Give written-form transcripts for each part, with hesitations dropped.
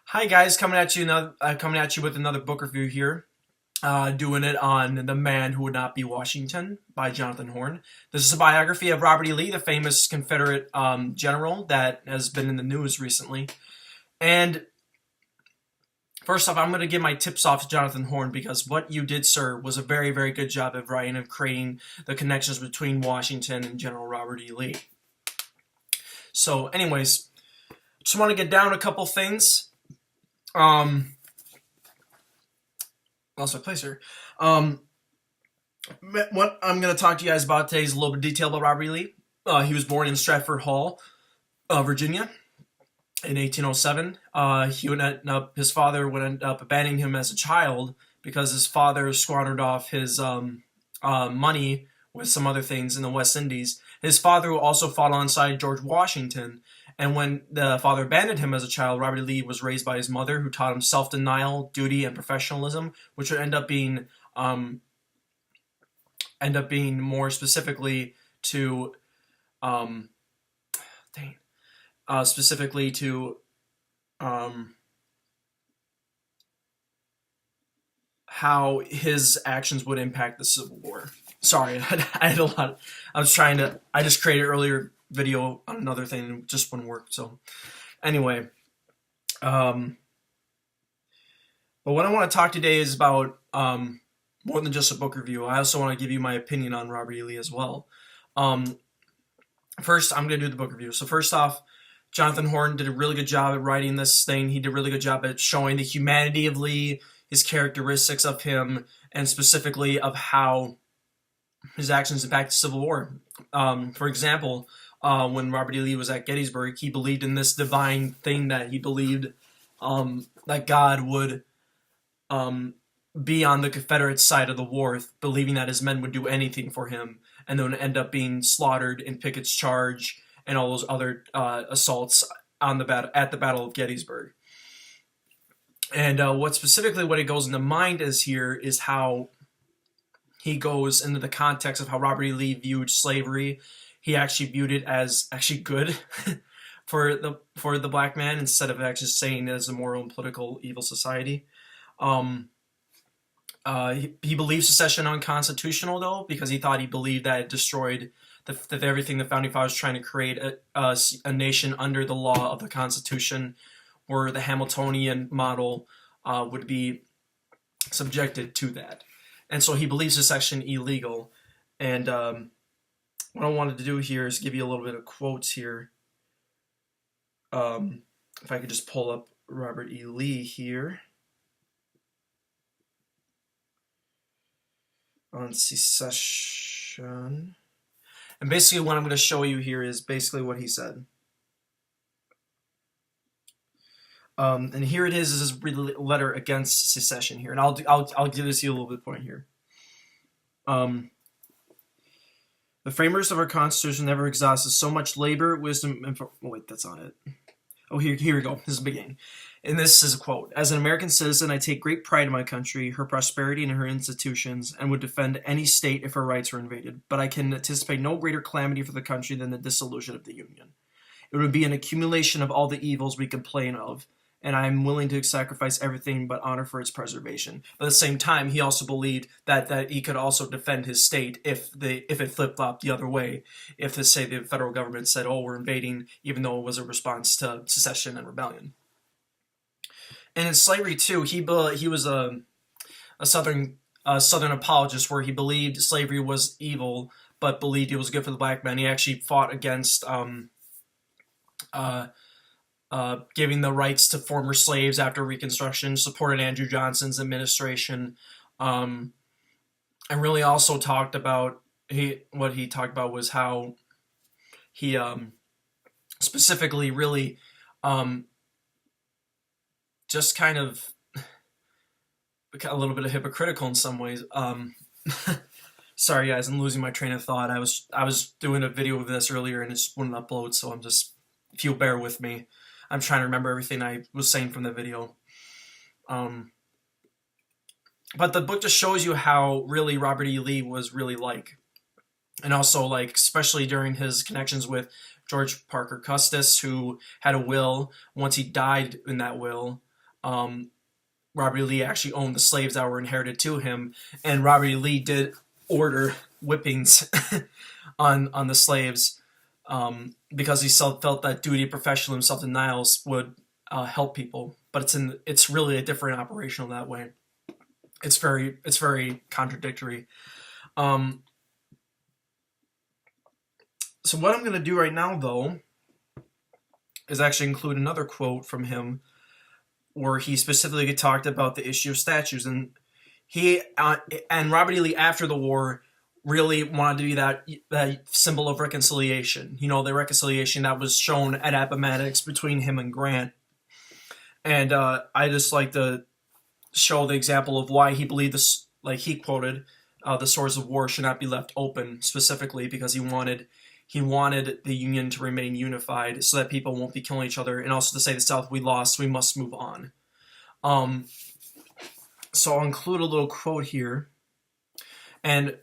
Hi guys, coming at you with another book review here. Doing it on The Man Who Would Not Be Washington by Jonathan Horn. This is a biography of Robert E. Lee, the famous Confederate general that has been in the news recently. And first off, I'm going to give my tips off to Jonathan Horn because what you did, sir, was a very, very good job of writing and creating the connections between Washington and General Robert E. Lee. So, anyways, just want to get down a couple things. Lost my place here. What I'm going to talk to you guys about today is a little bit of detail about Robert E. Lee. He was born in Stratford Hall, Virginia, in 1807. His father would end up abandoning him as a child because his father squandered off his money with some other things in the West Indies. His father also fought alongside George Washington, and when the father abandoned him as a child, Robert E. Lee was raised by his mother, who taught him self-denial, duty, and professionalism, which would end up being more specifically to specifically to how his actions would impact the Civil War. Sorry, I had a lot. I just created an earlier video on another thing and just wouldn't work. So, anyway, but what I want to talk today is about more than just a book review. I also want to give you my opinion on Robert E. Lee as well. First, I'm going to do the book review. So first off, Jonathan Horn did a really good job at writing this thing. He did a really good job at showing the humanity of Lee, his characteristics of him, and specifically of how his actions impact the Civil War. For example, when Robert E. Lee was at Gettysburg, he believed in this divine thing that he believed that God would be on the Confederate side of the war, believing that his men would do anything for him, and then end up being slaughtered in Pickett's charge and all those other assaults at the Battle of Gettysburg. And what it goes into mind is how he goes into the context of how Robert E. Lee viewed slavery. He actually viewed it as actually good for the black man, instead of actually saying it as a moral and political evil society. He believed secession unconstitutional, though, because he believed that it destroyed everything the founding fathers trying to create a nation under the law of the Constitution, where the Hamiltonian model would be subjected to that. And so he believes secession illegal. And what I wanted to do here is give you a little bit of quotes here. If I could just pull up Robert E. Lee here on secession. And basically what I'm going to show you here is basically what he said. And here it is his letter against secession here. And I'll give this to you a little bit point here. The framers of our Constitution never exhausted so much labor, wisdom, and... wait, that's not it. Oh, here we go. This is the beginning. And this is a quote. As an American citizen, I take great pride in my country, her prosperity, and her institutions, and would defend any state if her rights were invaded. But I can anticipate no greater calamity for the country than the dissolution of the Union. It would be an accumulation of all the evils we complain of, and I am willing to sacrifice everything but honor for its preservation. But at the same time, he also believed that he could also defend his state if it flip-flopped the other way. If, say, the federal government said, oh, we're invading, even though it was a response to secession and rebellion. And in slavery, too, he was a Southern apologist, where he believed slavery was evil, but believed it was good for the black man. He actually fought against giving the rights to former slaves after Reconstruction, supported Andrew Johnson's administration, and really also talked about what he talked about was how he specifically really just kind of a little bit of hypocritical in some ways. Sorry guys, I'm losing my train of thought. I was doing a video of this earlier and it just wouldn't upload, so if you'll bear with me. I'm trying to remember everything I was saying from the video. But the book just shows you how really Robert E. Lee was really like. And also, like, especially during his connections with George Parker Custis, who had a will. Once he died in that will, Robert E. Lee actually owned the slaves that were inherited to him, and Robert E. Lee did order whippings on the slaves, because he felt that duty of professionalism, self-denial would help people. But it's really a different operational that way. It's very contradictory. So what I'm going to do right now, though, is actually include another quote from him where he specifically talked about the issue of statues, and he and Robert E. Lee after the war really wanted to be that symbol of reconciliation. The reconciliation that was shown at Appomattox between him and Grant. And I just like to show the example of why he believed this. Like he quoted, the swords of war should not be left open, specifically because he wanted the Union to remain unified so that people won't be killing each other, and also to say the South, we lost, we must move on. So I'll include a little quote here. And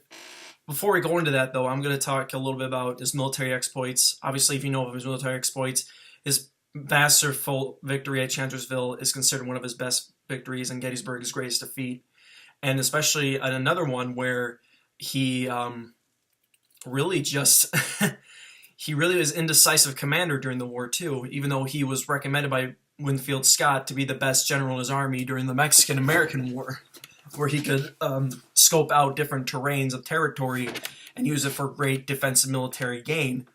before we go into that, though, I'm going to talk a little bit about his military exploits. Obviously, if you know of his military exploits, his masterful victory at Chancellorsville is considered one of his best victories, and Gettysburg his greatest defeat. And especially another one where he really just he really was indecisive commander during the war too, even though he was recommended by Winfield Scott to be the best general in his army during the Mexican-American War, where he could scope out different terrains of territory and use it for great defensive military gain.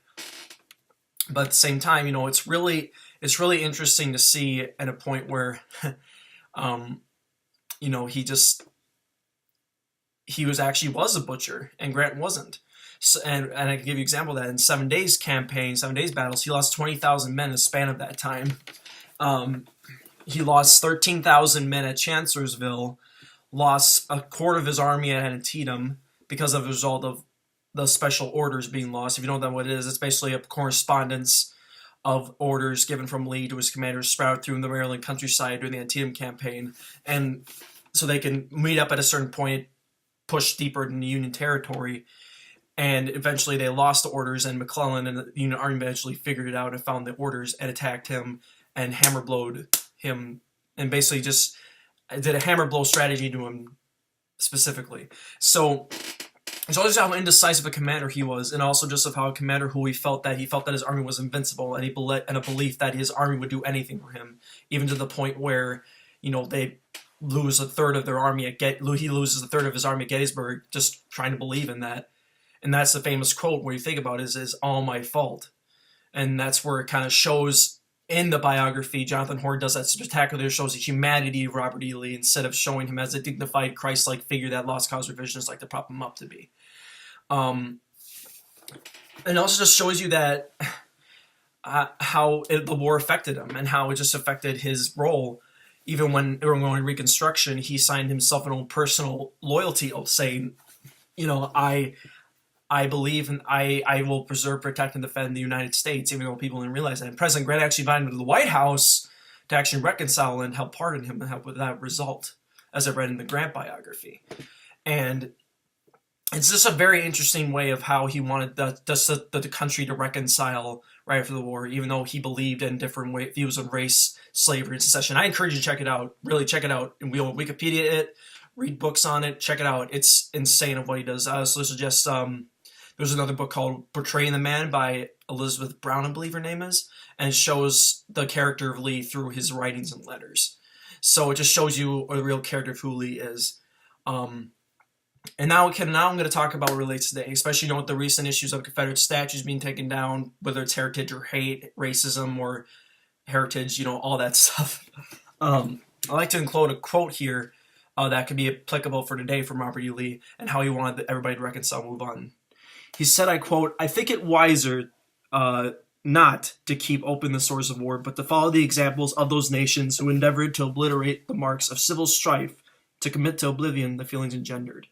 But at the same time, it's really interesting to see at a point where he was a butcher and Grant wasn't. So, and I can give you an example of that in 7 Days campaign, 7 Days battles, he lost 20,000 men in the span of that time. He lost 13,000 men at Chancellorsville, lost a quarter of his army at Antietam because of the result of the special orders being lost. If you don't know what it is, it's basically a correspondence of orders given from Lee to his commanders sprouted through the Maryland countryside during the Antietam campaign, and so they can meet up at a certain point, push deeper into Union territory. And eventually they lost the orders, and McClellan and the Union Army eventually figured it out and found the orders and attacked him and hammer-blowed him, and basically just did a hammer-blow strategy to him specifically. So it's always how indecisive a commander he was, and also just of how a commander who he felt that his army was invincible, and a belief that his army would do anything for him, even to the point where, they lose a third of their army he loses a third of his army at Gettysburg, just trying to believe in that. And that's the famous quote where you think about it is all my fault. And that's where it kind of shows in the biography, Jonathan Horn does that spectacular, shows the humanity of Robert E. Lee instead of showing him as a dignified Christ-like figure that Lost Cause revisionists like to prop him up to be. And also just shows you that how the war affected him and how it just affected his role. Even when they were going Reconstruction, he signed himself an own personal loyalty oath saying, I believe and I will preserve, protect, and defend the United States, even though people didn't realize that. And President Grant actually invited him to the White House to actually reconcile and help pardon him and help with that result, as I read in the Grant biography. And it's just a very interesting way of how he wanted the country to reconcile right after the war, even though he believed in different views of race, slavery, and secession. I encourage you to check it out. Really check it out. And we'll Wikipedia it, read books on it, check it out. It's insane of what he does. I also suggest there's another book called Portraying the Man by Elizabeth Brown, I believe her name is, and it shows the character of Lee through his writings and letters. So it just shows you the real character of who Lee is. And now I'm going to talk about what relates today, especially with the recent issues of Confederate statues being taken down, whether it's heritage or hate, racism or heritage, all that stuff. I like to include a quote here that could be applicable for today from Robert E. Lee and how he wanted everybody to reconcile and move on. He said, I quote, "I think it wiser not to keep open the sores of war, but to follow the examples of those nations who endeavored to obliterate the marks of civil strife, to commit to oblivion the feelings engendered."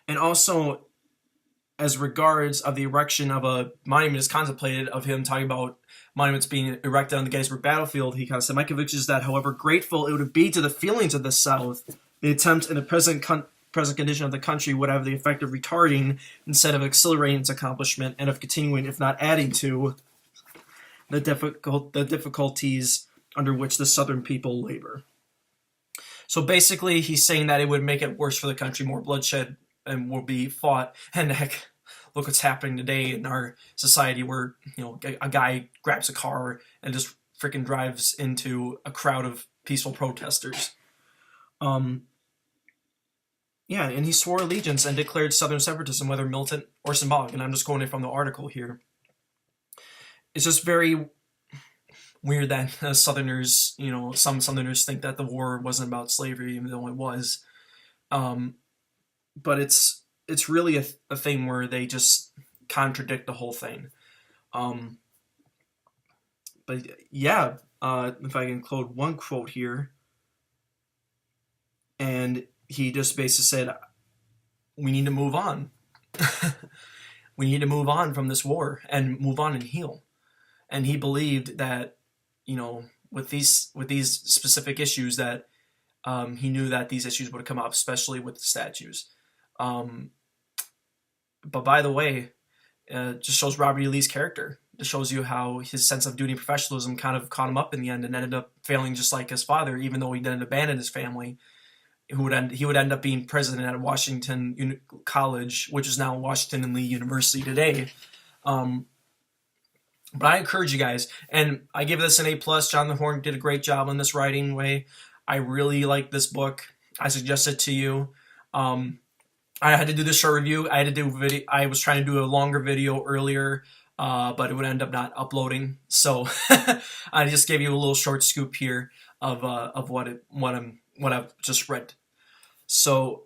And also, as regards of the erection of a monument is contemplated, of him talking about monuments being erected on the Gettysburg battlefield, he kind of said, "My conviction is that however grateful it would be to the feelings of the South, the attempt in the present condition of the country would have the effect of retarding instead of accelerating its accomplishment, and of continuing, if not adding to, the difficulties under which the Southern people labor. So basically, he's saying that it would make it worse for the country, more bloodshed, and will be fought. And heck, look what's happening today in our society, where a guy grabs a car and just freaking drives into a crowd of peaceful protesters. Yeah, and he swore allegiance and declared Southern separatism, whether militant or symbolic. And I'm just quoting from the article here. It's just very weird that Southerners, some Southerners think that the war wasn't about slavery, even though it was. But it's really a thing where they just contradict the whole thing. But yeah, if I can include one quote here, and he just basically said, we need to move on. We need to move on from this war and move on and heal. And he believed that, with these specific issues, that he knew that these issues would come up, especially with the statues. But by the way, it just shows Robert E. Lee's character. It shows you how his sense of duty and professionalism kind of caught him up in the end and ended up failing just like his father, even though he didn't abandon his family. He would end up being president at Washington College, which is now Washington and Lee University today. But I encourage you guys, and I give this an A+. Jonathan Horn did a great job on this writing way. I really like this book. I suggest it to you. I had to do this short review. I was trying to do a longer video earlier, but it would end up not uploading. So I just gave you a little short scoop here of what I've just read. So,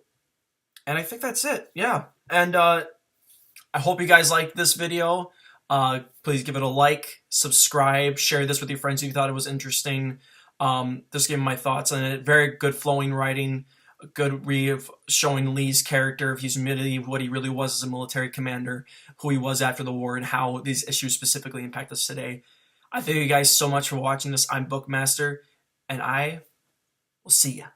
and I think that's it. Yeah, and I hope you guys liked this video. Please give it a like, subscribe, share this with your friends if you thought it was interesting. Just giving my thoughts on it. Very good flowing writing, a good read of showing Lee's character, of his humility, what he really was as a military commander, who he was after the war, and how these issues specifically impact us today. I thank you guys so much for watching this. I'm Bookmaster, and I will see ya.